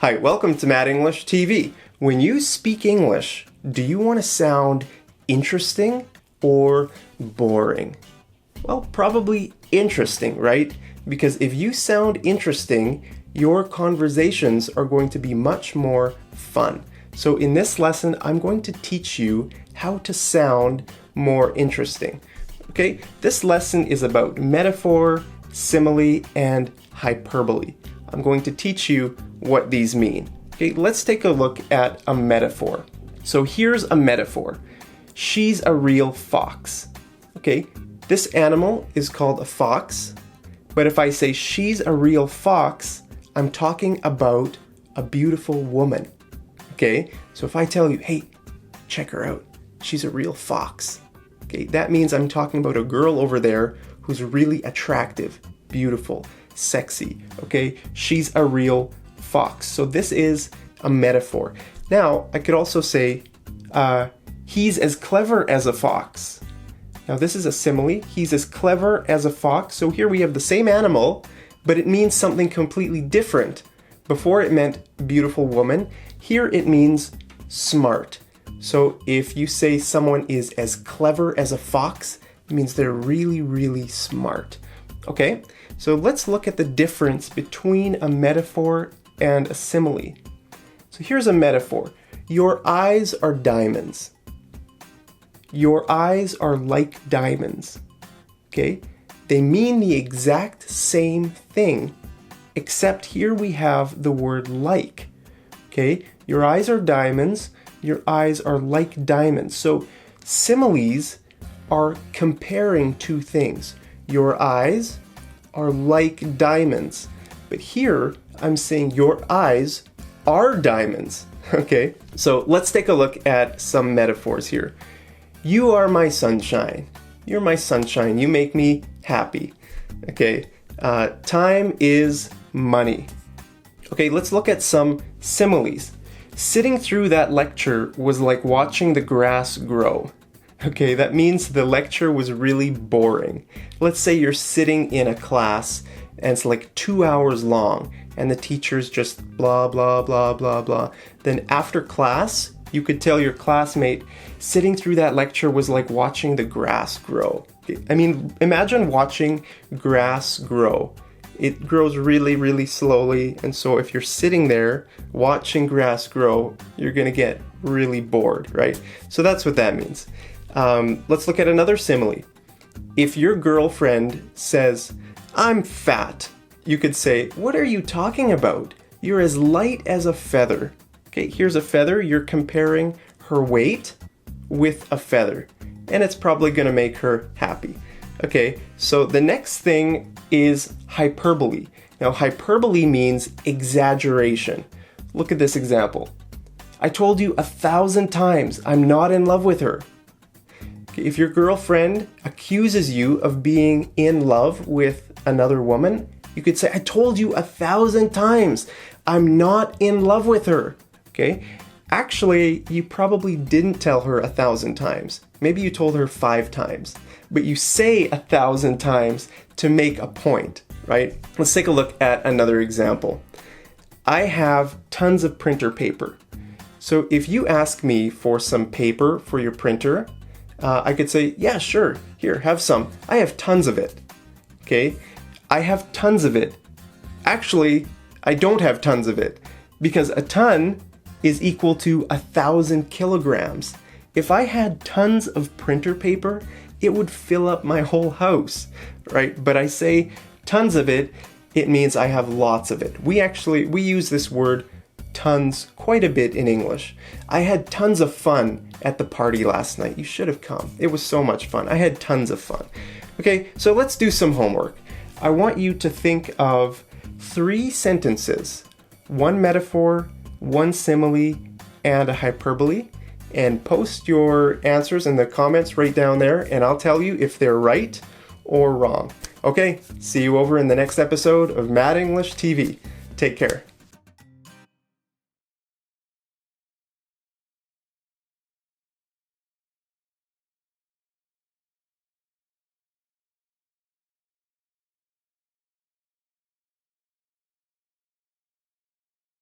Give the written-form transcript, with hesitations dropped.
Hi, welcome to Mad English TV. When you speak English, do you want to sound interesting or boring? Well, probably interesting, right? Because if you sound interesting, your conversations are going to be much more fun. So in this lesson, I'm going to teach you how to sound more interesting. Okay, this lesson is about metaphor, simile, and hyperbole. I'm going to teach you what these mean. Okay, let's take a look at a metaphor. So here's a metaphor. She's a real fox. Okay, this animal is called a fox, but if I say she's a real fox, I'm talking about a beautiful woman. Okay, so if I tell you, hey, check her out, she's a real fox. Okay, that means I'm talking about a girl over there who's really attractive, beautiful, sexy. Okay, she's a real fox. So this is a metaphor. Now, I could also say, he's as clever as a fox. Now, this is a simile. He's as clever as a fox. So here we have the same animal, but it means something completely different. Before it meant beautiful woman. Here it means smart. So if you say someone is as clever as a fox, it means they're really, really smart. Okay, so let's look at the difference between a metaphor and a simile. So here's a metaphor. Your eyes are diamonds. Your eyes are like diamonds. Okay, they mean the exact same thing, except here we have the word like. Okay, your eyes are diamonds. Your eyes are like diamonds. So similes are comparing two things. Your eyes are like diamonds. But here I'm saying your eyes are diamonds. Okay, so let's take a look at some metaphors here. You are my sunshine. You're my sunshine. You make me happy. Okay, time is money. Okay, let's look at some similes. Sitting through that lecture was like watching the grass grow. Okay, that means the lecture was really boring. Let's say you're sitting in a class and it's like 2 hours long and the teacher's just blah, blah, blah, blah, blah. Then after class, you could tell your classmate, sitting through that lecture was like watching the grass grow. Okay? I mean, imagine watching grass grow. It grows really, really slowly, and so if you're sitting there watching grass grow, you're gonna get really bored, right? So that's what that means. Let's look at another simile. If your girlfriend says, I'm fat, you could say, what are you talking about? You're as light as a feather. Okay, here's a feather. You're comparing her weight with a feather, and it's probably gonna make her happy. Okay, so the next thing is hyperbole. Now, hyperbole means exaggeration. Look at this example. I told you 1,000 times I'm not in love with her. Okay, if your girlfriend accuses you of being in love with another woman, you could say, I told you 1,000 times I'm not in love with her. Okay, actually, you probably didn't tell her 1,000 times. Maybe you told her 5 times. But you say 1,000 times to make a point, right? Let's take a look at another example. I have tons of printer paper. So if you ask me for some paper for your printer, I could say, yeah, sure, here, have some. I have tons of it, okay? I have tons of it. Actually, I don't have tons of it because a ton is equal to 1,000 kilograms. If I had tons of printer paper, it would fill up my whole house, right? But I say tons of it, it means I have lots of it. We use this word tons quite a bit in English. I had tons of fun at the party last night. You should have come. It was so much fun. I had tons of fun. Okay, so let's do some homework. I want you to think of 3 sentences, 1 metaphor, 1 simile, and a hyperbole, and post your answers in the comments right down there, and I'll tell you if they're right or wrong. Okay, see you over in the next episode of Mad English TV. Take care.